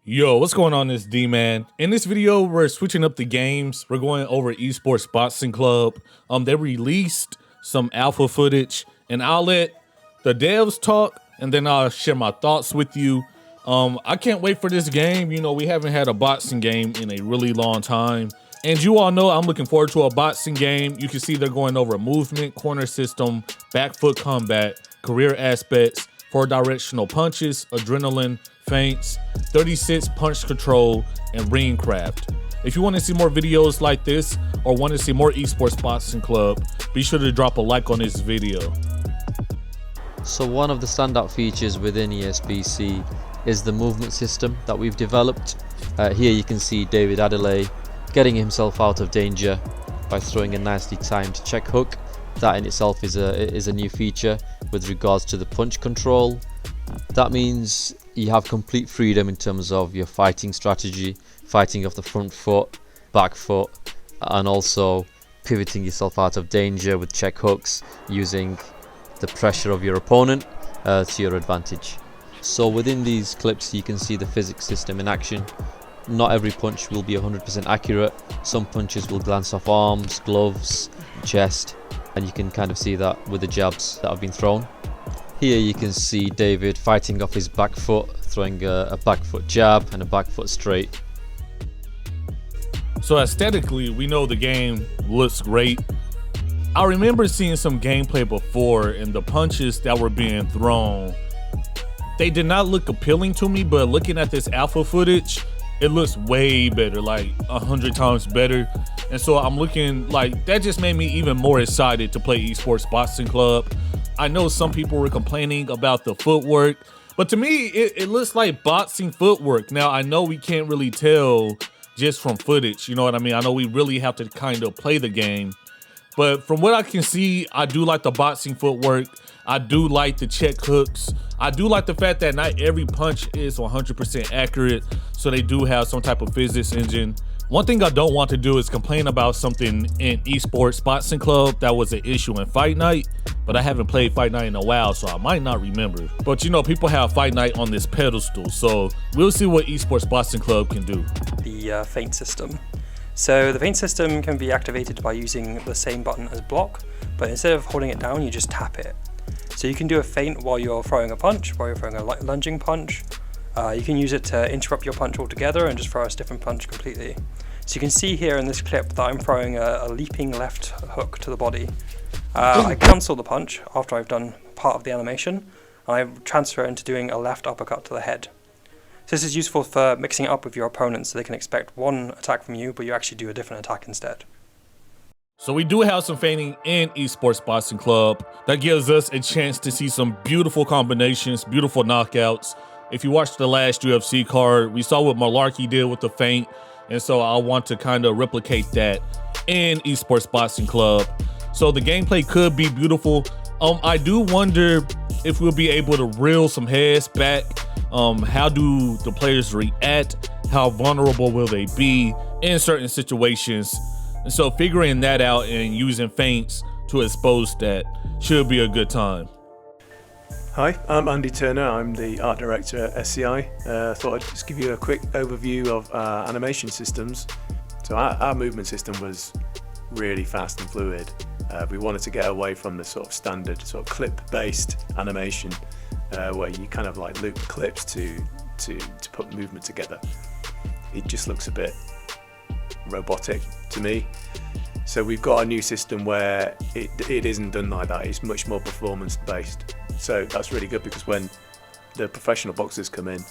Yo, what's going on? This D-Man. In this video, we're switching up the games. We're going over eSports Boxing Club. They released some alpha footage, and I'll let the devs talk, and then I'll share my thoughts with you. I can't wait for this game. You know, we haven't had a boxing game in a really long time. And you all know I'm looking forward to a boxing game. You can see they're going over movement, corner system, back foot combat, career aspects, 4-directional punches, adrenaline, feints, 36 punch control, and ring craft. If you want to see more videos like this or want to see more eSports Boxing Club, be sure to drop a like on this video. So one of the standout features within ESBC is the movement system that we've developed. Here you can see David Adelaide getting himself out of danger by throwing a nicely timed check hook. That in itself is a new feature with regards to the punch control. That means you have complete freedom in terms of your fighting strategy, fighting off the front foot, back foot, and also pivoting yourself out of danger with check hooks using the pressure of your opponent to your advantage. So within these clips you can see the physics system in action. Not every punch will be 100% accurate. Some punches will glance off arms, gloves, chest, and you can kind of see that with the jabs that have been thrown. Here you can see David fighting off his back foot, throwing a back foot jab and a back foot straight. So aesthetically, we know the game looks great. I remember seeing some gameplay before, and the punches that were being thrown, they did not look appealing to me, but looking at this alpha footage, it looks way better, like 100 times better. And so I'm looking like that just made me even more excited to play eSports Boxing Club. I know some people were complaining about the footwork, but to me, it looks like boxing footwork. Now, I know we can't really tell just from footage, you know what I mean? I know we really have to kind of play the game, but from what I can see, I do like the boxing footwork. I do like the check hooks. I do like the fact that not every punch is 100% accurate, so they do have some type of physics engine. One thing I don't want to do is complain about something in eSports Boxing Club that was an issue in Fight Night, but I haven't played Fight Night in a while, so I might not remember. But you know, people have Fight Night on this pedestal, so we'll see what eSports Boxing Club can do. The feint system. So the feint system can be activated by using the same button as block, but instead of holding it down, you just tap it. So you can do a feint while you're throwing a punch, while you're throwing a lunging punch. You can use it to interrupt your punch altogether and just throw a different punch completely. So you can see here in this clip that I'm throwing a leaping left hook to the body. I cancel the punch after I've done part of the animation, and I transfer into doing a left uppercut to the head. So this is useful for mixing it up with your opponents so they can expect one attack from you, but you actually do a different attack instead. So we do have some feinting in eSports Boxing Club. That gives us a chance to see some beautiful combinations, beautiful knockouts. If you watched the last UFC card, we saw what Malarkey did with the feint, and so I want to kind of replicate that in eSports Boxing Club. So the gameplay could be beautiful. I do wonder if we'll be able to reel some heads back. How do the players react? How vulnerable will they be in certain situations? And so figuring that out and using feints to expose that should be a good time. Hi, I'm Andy Turner. I'm the art director at SCI. Thought I'd just give you a quick overview of our animation systems. So our movement system was really fast and fluid. We wanted to get away from the sort of standard sort of clip-based animation where you kind of like loop clips to put movement together. It just looks a bit robotic to me. So we've got a new system where it isn't done like that. It's much more performance based. So that's really good because when the professional boxers come in,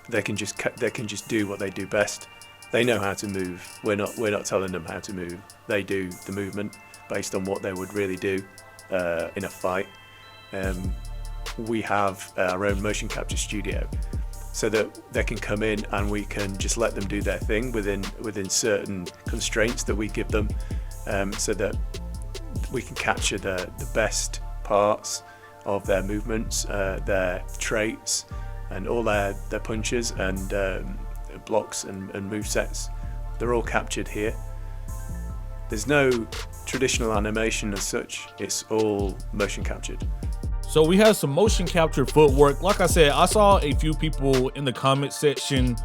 they can just do what they do best. They know how to move. We're not telling them how to move. They do the movement based on what they would really do in a fight. We have our own motion capture studio, so that they can come in and we can just let them do their thing within certain constraints that we give them, so that we can capture the best parts of their movements, their traits, and all their punches and blocks and movesets. They're all captured here. There's no traditional animation as such, it's all motion captured. So we have some motion capture footwork. Like I said, I saw a few people in the comment section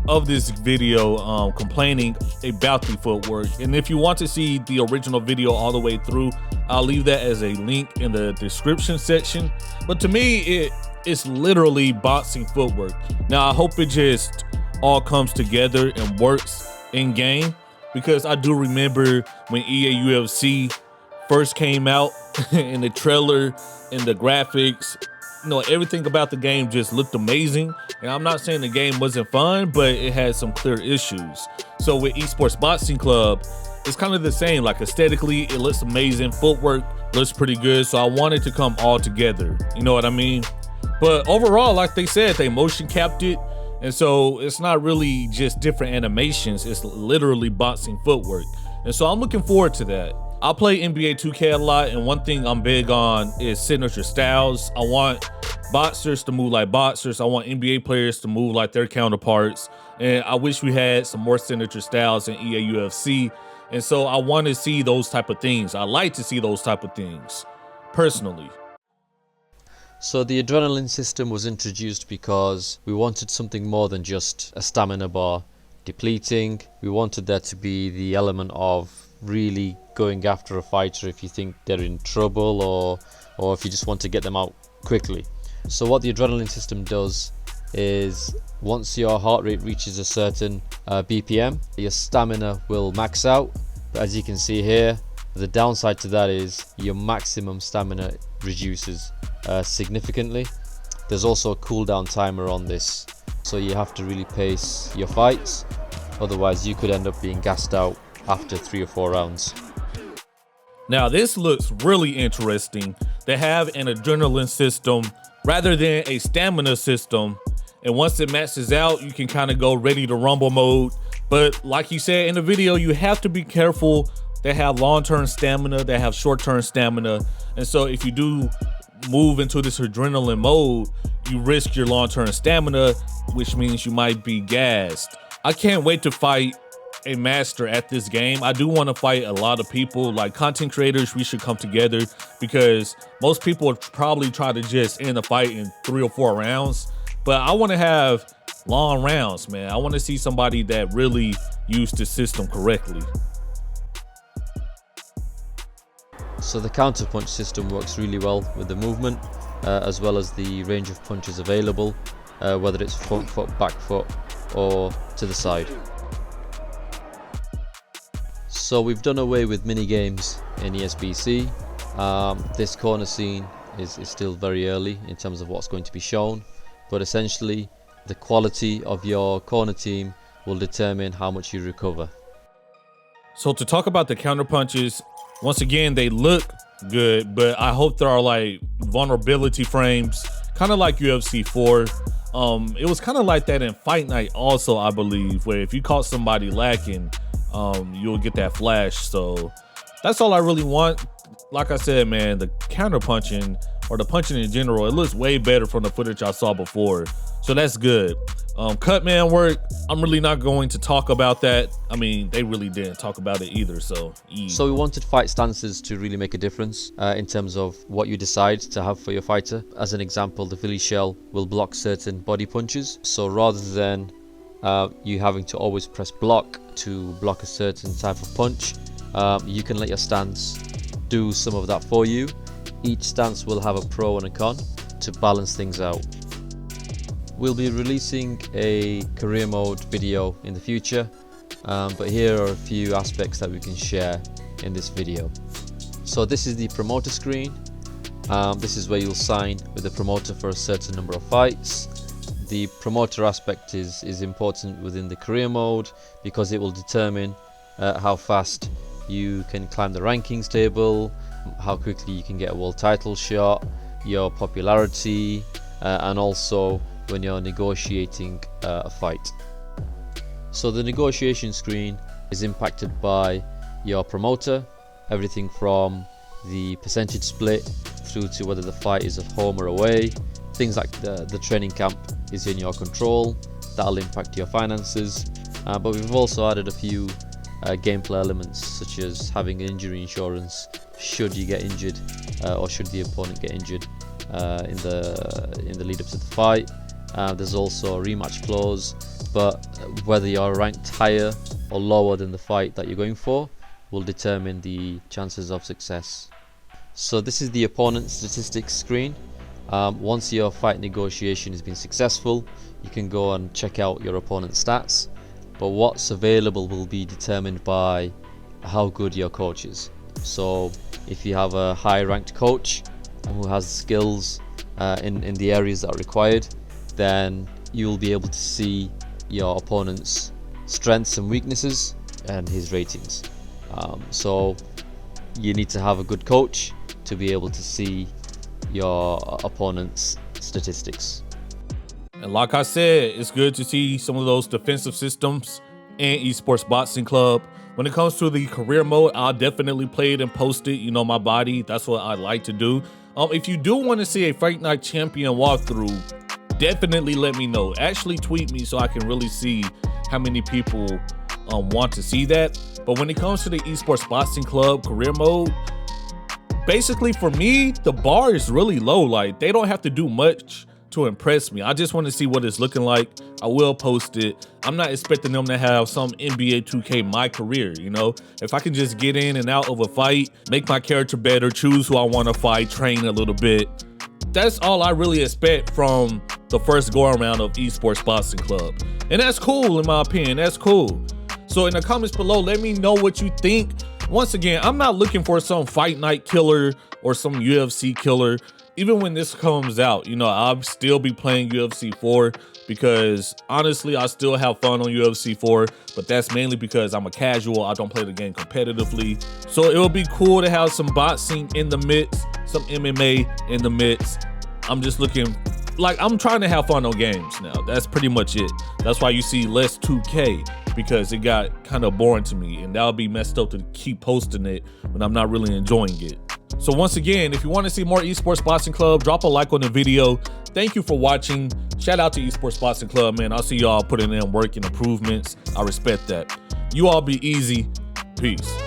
of this video complaining about the footwork. And if you want to see the original video all the way through, I'll leave that as a link in the description section. But to me, it's literally boxing footwork. Now, I hope it just all comes together and works in game, because I do remember when EA UFC first came out in the trailer and the graphics, you know, everything about the game just looked amazing. And I'm not saying the game wasn't fun, but it had some clear issues. So with Esports Boxing Club, it's kind of the same. Like, aesthetically, it looks amazing. Footwork looks pretty good. So I want it to come all together. You know what I mean? But overall, like they said, they motion capped it. And so it's not really just different animations. It's literally boxing footwork. And so I'm looking forward to that. I play NBA 2K a lot, and one thing I'm big on is signature styles. I want boxers to move like boxers. I want NBA players to move like their counterparts. And I wish we had some more signature styles in EA UFC. And so I want to see those type of things. I like to see those type of things, personally. So the adrenaline system was introduced because we wanted something more than just a stamina bar depleting. We wanted there to be the element of really going after a fighter if you think they're in trouble, or if you just want to get them out quickly. So what the adrenaline system does is, once your heart rate reaches a certain BPM, your stamina will max out. But as you can see here, the downside to that is your maximum stamina reduces significantly. There's also a cooldown timer on this, so you have to really pace your fights, otherwise you could end up being gassed out after 3 or 4 rounds. Now, this looks really interesting. They have an adrenaline system rather than a stamina system. And once it maxes out, you can kind of go ready to rumble mode. But like you said in the video, you have to be careful. They have long-term stamina, they have short-term stamina. And so if you do move into this adrenaline mode, you risk your long-term stamina, which means you might be gassed. I can't wait to fight a master at this game. I do want to fight a lot of people, like content creators. We should come together, because most people would probably try to just end the fight in 3 or 4 rounds. But I want to have long rounds, man. I want to see somebody that really used the system correctly. So the counter punch system works really well with the movement, as well as the range of punches available, whether it's front foot, back foot, or to the side. So we've done away with mini games in ESBC. This corner scene is still very early in terms of what's going to be shown, but essentially the quality of your corner team will determine how much you recover. So to talk about the counter punches, once again, they look good, but I hope there are like vulnerability frames, kind of like UFC 4. It was kind of like that in Fight Night also, I believe, where if you caught somebody lacking, you'll get that flash. So that's all I really want. Like I said, man, the counter punching, or the punching in general, it looks way better from the footage I saw before. So that's good. Cut man work, I'm really not going to talk about that. I mean, they really didn't talk about it either, so So we wanted fight stances to really make a difference in terms of what you decide to have for your fighter. As an example, the Philly shell will block certain body punches. So rather than you having to always press block to block a certain type of punch, you can let your stance do some of that for you. Each stance will have a pro and a con to balance things out. We'll be releasing a career mode video in the future, but here are a few aspects that we can share in this video. So this is the promoter screen. This is where you'll sign with the promoter for a certain number of fights. The promoter aspect is important within the career mode because it will determine how fast you can climb the rankings table, how quickly you can get a world title shot, your popularity, and also when you're negotiating a fight. So the negotiation screen is impacted by your promoter, everything from the percentage split through to whether the fight is at home or away. Things like the training camp is in your control, that'll impact your finances, but we've also added a few gameplay elements, such as having injury insurance should you get injured, or should the opponent get injured in the lead up to the fight. There's also a rematch clause, but whether you're ranked higher or lower than the fight that you're going for will determine the chances of success. So this is the opponent statistics screen. Once your fight negotiation has been successful, you can go and check out your opponent's stats, but what's available will be determined by how good your coach is. So if you have a high ranked coach who has skills in the areas that are required, then you'll be able to see your opponent's strengths and weaknesses and his ratings. So you need to have a good coach to be able to see your opponent's statistics. And like I said, it's good to see some of those defensive systems in Esports Boxing Club. When it comes to the career mode, I'll definitely play it and post it. You know, my body, that's what I like to do. If you do want to see a Fight Night Champion walkthrough, definitely let me know. Actually tweet me so I can really see how many people want to see that. But when it comes to the Esports Boxing Club career mode, basically for me, the bar is really low. Like, they don't have to do much to impress me. I just want to see what it's looking like. I will post it. I'm not expecting them to have some NBA 2K my career, you know? If I can just get in and out of a fight, make my character better, choose who I want to fight, train a little bit, that's all I really expect from the first go around of Esports Boxing Club. And that's cool, in my opinion. That's cool. So in the comments below, let me know what you think. Once again, I'm not looking for some Fight Night killer or some UFC killer. Even when this comes out, you know, I'll still be playing UFC 4 because honestly, I still have fun on UFC 4, but that's mainly because I'm a casual. I don't play the game competitively. So it will be cool to have some boxing in the midst, some MMA in the midst. I'm just looking, like, I'm trying to have fun on games now. That's pretty much it. That's why you see less 2K, because it got kind of boring to me, and that would be messed up to keep posting it when I'm not really enjoying it. So once again, if you want to see more Esports Boxing Club, drop a like on the video. Thank you for watching. Shout out to Esports Boxing Club, man. I'll see y'all putting in work and improvements. I respect that. You all be easy. Peace.